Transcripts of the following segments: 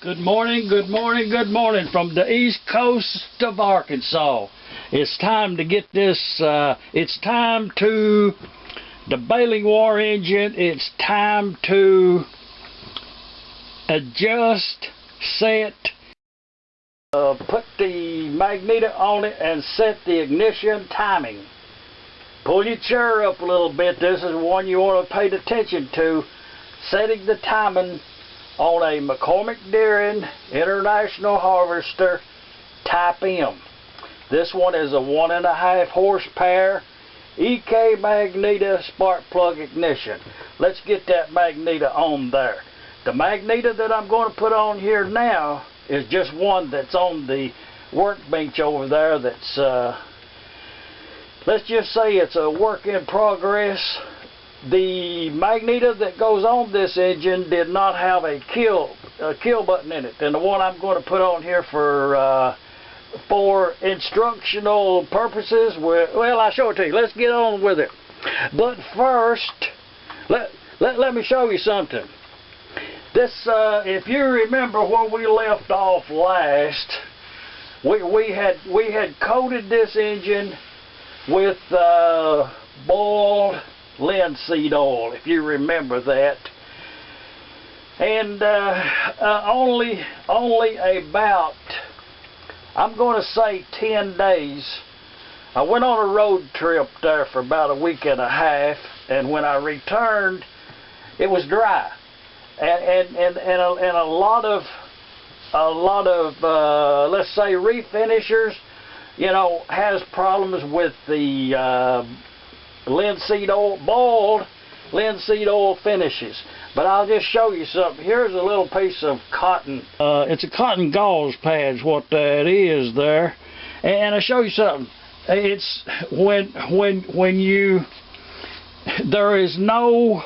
Good morning, good morning, good morning from the east coast of Arkansas. It's time to get this, it's time to the baling war engine. It's time to adjust, set, put the Magneto on it and set the ignition timing. Pull your chair up a little bit. This is one you want to pay attention to. Setting the timing on a McCormick-Deering International Harvester Type M. This one is a 1.5 horsepower EK Magneto spark plug ignition. Let's get that Magneto on there. The Magneto that I'm going to put on here now is just one that's on the workbench over there. That's let's just say it's a work in progress. The Magneto that goes on this engine did not have a kill button in it, and the one I'm going to put on here for instructional purposes, well, I'll show it to you. Let's get on with it. But first, let me show you something. This, if you remember where we left off last, we had coated this engine with boiled linseed oil, if you remember that, and only about, I'm going to say 10 days. I went on a road trip there for about a week and a half, and when I returned, it was dry, and a lot of let's say refinishers, you know, has problems with the linseed oil, boiled linseed oil finishes. But I'll just show you something. Here's a little piece of cotton. It's a cotton gauze pad is what that is there. And I'll show you something. It's when you there is no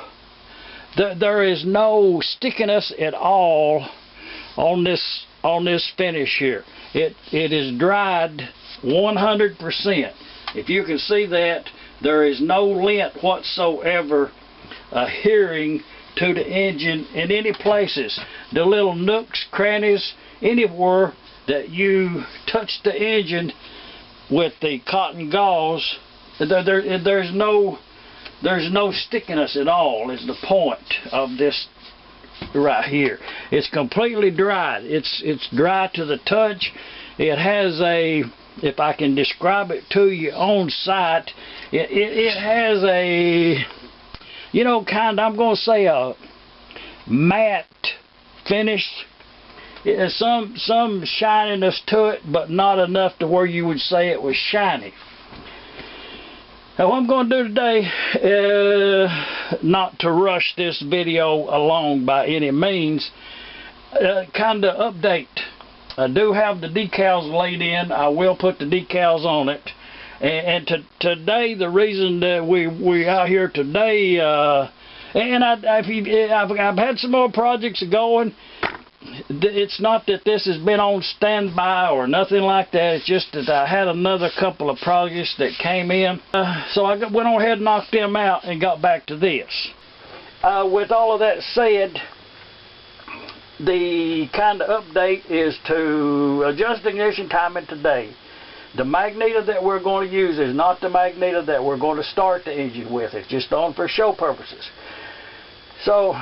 stickiness at all on this finish here. It is dried 100%. If you can see that, there is no lint whatsoever adhering to the engine in any places. The little nooks, crannies, anywhere that you touch the engine with the cotton gauze, there's no stickiness at all, is the point of this right here. It's completely dried. It's dry to the touch. It has a, if I can describe it to you on site, it has a, you know, kind of, I'm going to say a matte finish. Some shininess to it, but not enough to where you would say it was shiny. Now what I'm going to do today, not to rush this video along by any means, kind of update. I do have the decals laid in. I will put the decals on it. And today, the reason that we out here today, and I've had some more projects going. It's not that this has been on standby or nothing like that. It's just that I had another couple of projects that came in. So I went on ahead and knocked them out and got back to this. With all of that said, the kind of update is to adjust ignition timing today. The Magneto that we're going to use is not the Magneto that we're going to start the engine with. It's just on for show purposes. So,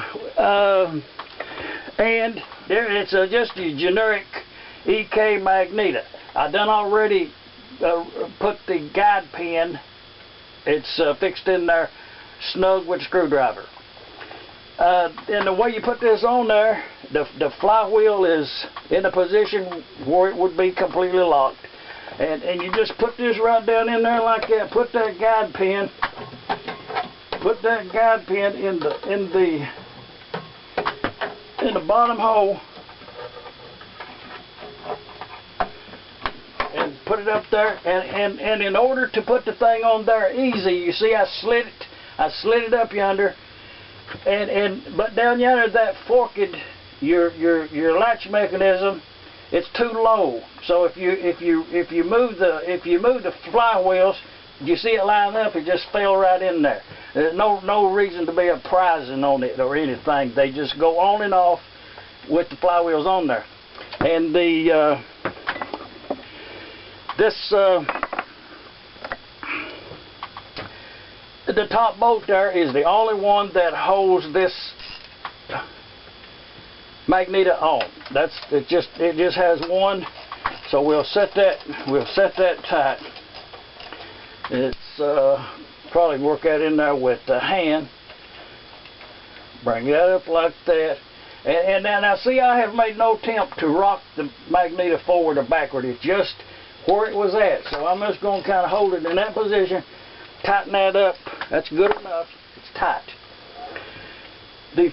and it's just a generic EK Magneto. I done already put the guide pin. It's fixed in there, snug with a screwdriver. And the way you put this on there, the flywheel is in a position where it would be completely locked. And you just put this right down in there like that. Put that guide pin in the bottom hole, and put it up there. And in order to put the thing on there easy, you see I slid it up yonder. But down yonder, that forked, your latch mechanism, it's too low. So if you move the flywheels, you see it line up, it just fell right in there. There's no reason to be a pricing on it or anything. They just go on and off with the flywheels on there. And the the top bolt there is the only one that holds this Magneto on. It just has one, so we'll set that tight. It's probably work that in there with the hand. Bring that up like that. And now see, I have made no attempt to rock the Magneto forward or backward. It's just where it was at. So I'm just going to kind of hold it in that position, tighten that up. That's good enough. It's tight. The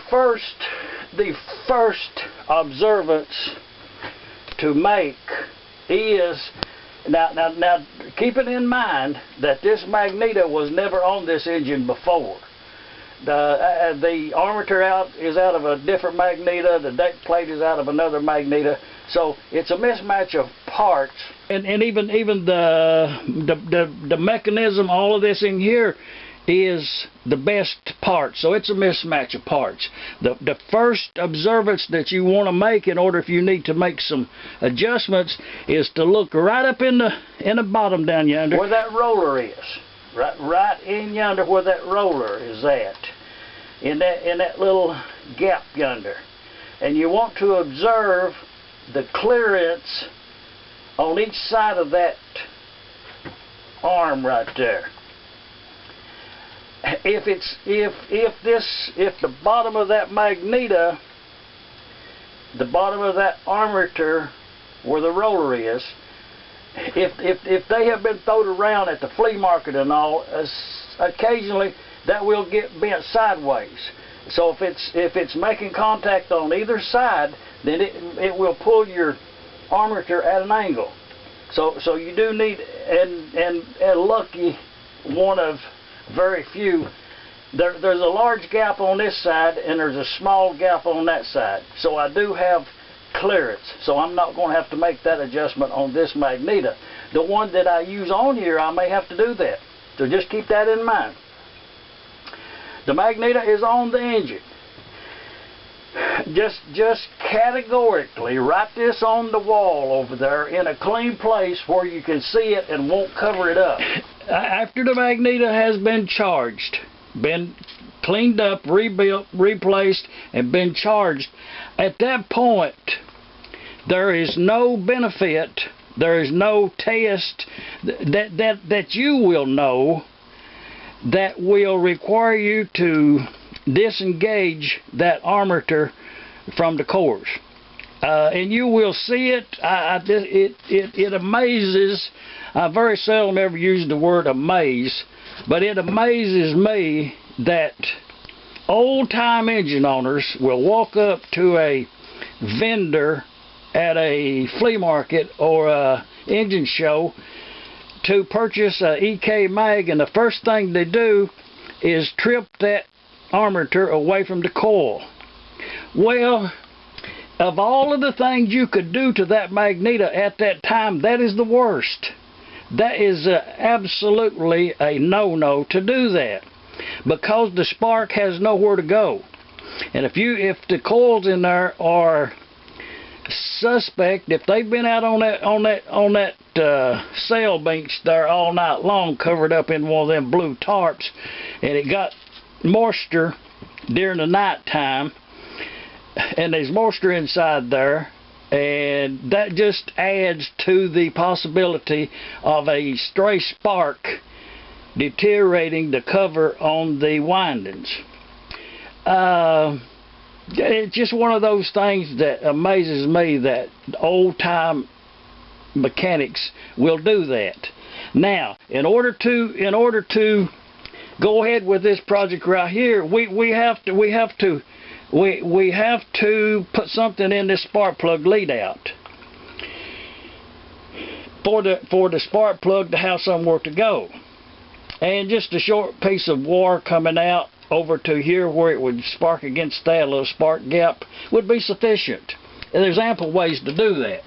first observance to make is, now keep it in mind that this Magneto was never on this engine before. The armature is out of a different Magneto, the deck plate is out of another Magneto, so it's a mismatch of parts. And even the mechanism, all of this in here is the best part, so it's a mismatch of parts. The first observance that you want to make in order, if you need to make some adjustments, is to look right up in the bottom down yonder where that roller is. Right in yonder where that roller is at, in that little gap yonder, and you want to observe the clearance on each side of that arm right there. If the bottom of that Magneto, the bottom of that armature where the roller is, if they have been thrown around at the flea market and all, occasionally that will get bent sideways. So if it's making contact on either side, then it will pull your armature at an angle. So you do need, and lucky one of very few, there's a large gap on this side and there's a small gap on that side. So I do have clearance, so I'm not going to have to make that adjustment on this Magneto. The one that I use on here, I may have to do that, so just keep that in mind. The Magneto is on the engine. Just categorically write this on the wall over there in a clean place where you can see it and won't cover it up. After the Magneto has been charged, been cleaned up, rebuilt, replaced, and been charged, at that point there is no benefit, there is no test that you will know that will require you to disengage that armature from the cores. And you will see it. It amazes. I very seldom ever use the word amaze, but it amazes me that old-time engine owners will walk up to a vendor at a flea market or a engine show to purchase a EK mag, and the first thing they do is trip that armature away from the coil. Well, of all of the things you could do to that Magneto at that time, that is the worst. That is absolutely a no-no to do that, because the spark has nowhere to go. And if the coils in there are suspect, if they've been out on that sail bench there all night long, covered up in one of them blue tarps, and it got moisture during the night time, and there's moisture inside there, and that just adds to the possibility of a stray spark deteriorating the cover on the windings. It's just one of those things that amazes me that old-time mechanics will do that. Now, in order to go ahead with this project right here, we have to put something in this spark plug lead out for the spark plug to have somewhere to go. And just a short piece of wire coming out over to here where it would spark against that little spark gap would be sufficient. And there's ample ways to do that.